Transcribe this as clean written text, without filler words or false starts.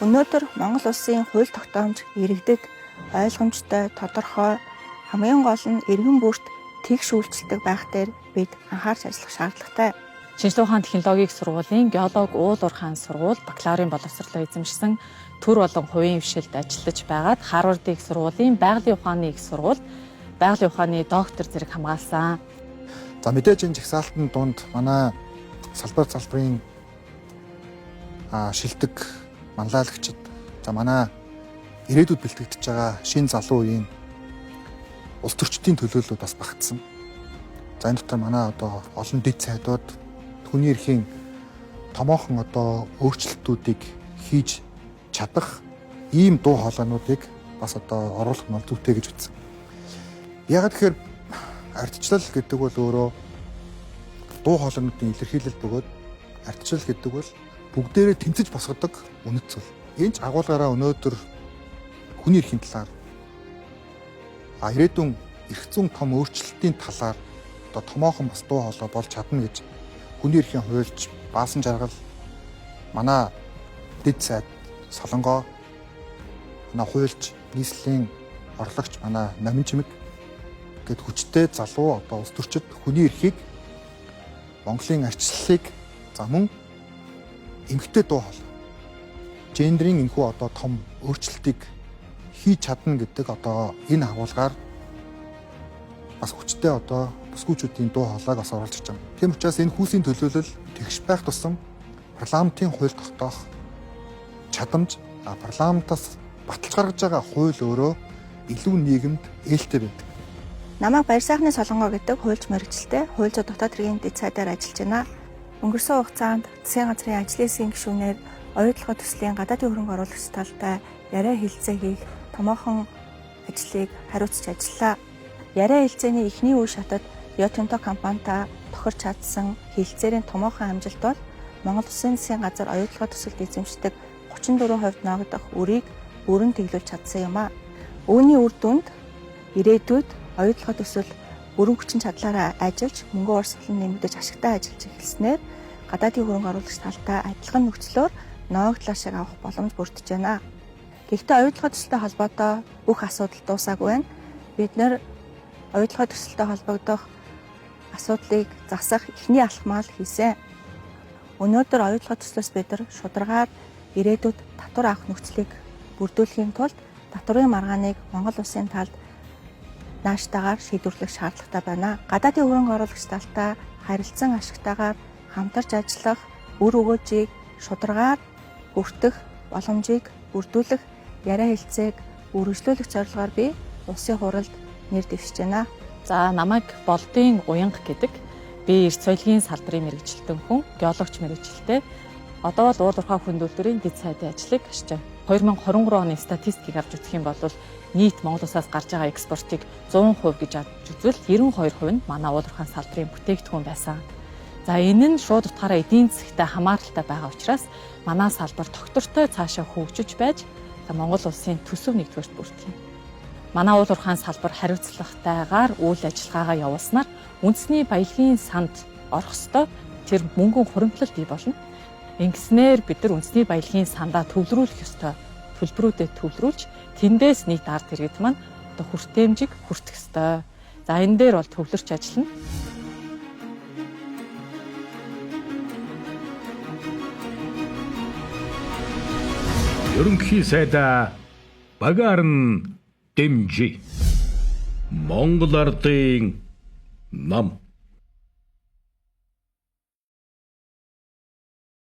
Өнөөдөр Монгол Улсын хууль тогтоомж иргэдэд ойлгомжтой, тодорхой, хамгийн гол нь эргэн бүрт тэгш үйлчлдэг байх дээр бид анхаарч ажиллах шаардлагатай. Шинжлэх ухааны технологийн сургуулийн геолог Уул Уурхайн сургууль бакалаврын боловсролоо эзэмшсэн төр болон хувийн хвшилд ажиллаж байгаад Харвардын их сургуулийн байгалийн ухааны их сургуульд байгалийн ухааны доктор зэрэг хамгаалсан. За мэдээж энэ жагсаалтын дунд манай салбарын шилдэг манлайлагчид за манай ирээдүйд бэлтгэгдэж байгаа шинэ залуу үеийн улс төрчдийн төлөөллүүд бас багтсан. За энэ дотор манай одоо олон дэд сайдууд хүний эрхийн томоохон одоо өөрчлөлтүүдийг хийж чадах ийм дуу хоолойнуудыг бас одоо оруулах нь зүйтэй гэж үзсэн. Яг тэгэхээр ардчлал гэдэг бол өөрөө дуу хоолойнуудын илэрхийлэл бөгөөд ардчил гэдэг бол бүгдээрээ тэмцэж босгодог үнэт зүйл. Энэ ч агуулгаараа өнөөдөр хүний эрхийн талаар ирээдүйн эрх зүйн том өөрчлөлтийн талаар одоо томоохон бас дуу хоолой болж чадна гэж хүний эрхийн хуульч Баасан Жаргал манай дэд сайд Солонгоо манай хуульч нийслэлийн орлогч манай Номин Чимэг гэд хүчтэй залуу одоо улс төрчид хүний эрхийг Монголын арчлалыг за мөн эмгтэй дуу хоолой гендрийн энэхүү одоо том өөрчлөлтийг хийж чадна гэдэг одоо энэ агуулгаар бас хүчтэй одоо бүсгүйчүүдийн дуу хоолойг бас оруулж байгаа юм. Тийм учраас энэ хүүсийн төлөөлөл тэгш байх тусам парламентын хууль тогтоох чадамж парламентаас баталж гаргаж байгаа хууль өөрөө илүү нийгэмд ээлтэй байдаг. Намайг Баяр сайхны Солонгоо гэдэг хуульч мэргэжилтэй хууль зүйн дотоод хэргийн дэд сайдаар ажиллаж байна. Өнгөрсөн хугацаанд засгийн газрын ажлын хэсгийн гишүүнээр оюутлогын төслийн гадаадын хөрөнгө оруулагч талтай яриа хэлцээ хийх томоохон ажлыг хариуцж ажиллаа. Яриа хэлцээний эхний үе шатад Rio Tinto компанитай тохирч чадсан хэлцээрийн томоохон амжилт бол Монгол Улсын засгийн газар оюутлогын төсөлд эзэмшдэг 34% ногдох үрийг бүрэн тэглүүлж чадсан юм а. Үүний үр дүнд ирээдүйд оюутлогын төсөл бүрэн хүчин чадлаараа ажиллаж мөнгө урсгалын нэмэгдэж ашигтай ажиллаж эхэлснээр гадаадын хөрөнгө оруулагч талтай адилхан нөхцлөөр ноогдлоо шиг авах боломж бүрдэж байна. Гэхдээ оюутлогын төсөлтэй холбоотой бүх асуудал дуусаагүй байна. Бид нэр оюутлогын төсөлтэй холбогдох асуудлыг засах эхний алхмаа хийсэн. Өнөөдөр оюутлогын төслөөс бид нар шударгаар ирээдүйд татвар авах нөхцөлийг бүрдүүлэхийн тулд татварын маргааныг Монгол Улсын талд нааштайгаар шийдвэрлэх шаардлагатай байна. Гадаадын хөрөнгө оруулагч талтай харилцан ашигтайгаар хамтарч ажиллах, үр өгөөжийг шударгаар бүртгэх боломжийг бүрдүүлэх яриа хэлцээг үргэлжлүүлэх зорилгоор би улсын хуралд нэр дэвшиж байна. За намайг Болдын Уянга гэдэг. Би эрс соёлын салбарын мэргэжилтэн хүн, геологч мэргэжилтэй. Одоо бол Уул Уурхай хүндүүлбэрийн дэд сайдын ажлыг хийж байна. 2023 оны статистикийг авч үзэх юм бол нийт Монгол Улсаас гарч байгаа экспортыг 100% гэж авч үзвэл 92% нь манай Уул Уурхайн салбарын бүтээгдэхүүн байсан. За энэ нь шууд утгаараа эдийн засгтай хамааралтай байгаа учраас манай салбар тогтвортой цаашаа хөгжиж байж Монгол Улсын төсөв нэгдүгээрт бүртгэв. Манай Уул Уурхайн салбар хариуцлагатайгаар үйл ажиллагаагаа явуулснаар үндэсний баялагын санд орох ёстой тэр мөнгөн хуримтлал бий болно. Ингэснээр бид нар үндэсний баялагын сандаа төвлөрүүлэх ёстой төлбөрүүдэд төвлөрүүлж тэндээс нийт ард иргэд маань одоо хүртээмжийг хүртэх ёстой. За энэ дээр бол төвлөрч ажиллана. Ерөнхий сайдаа багаар нь дэмжи. Монгол ардын нам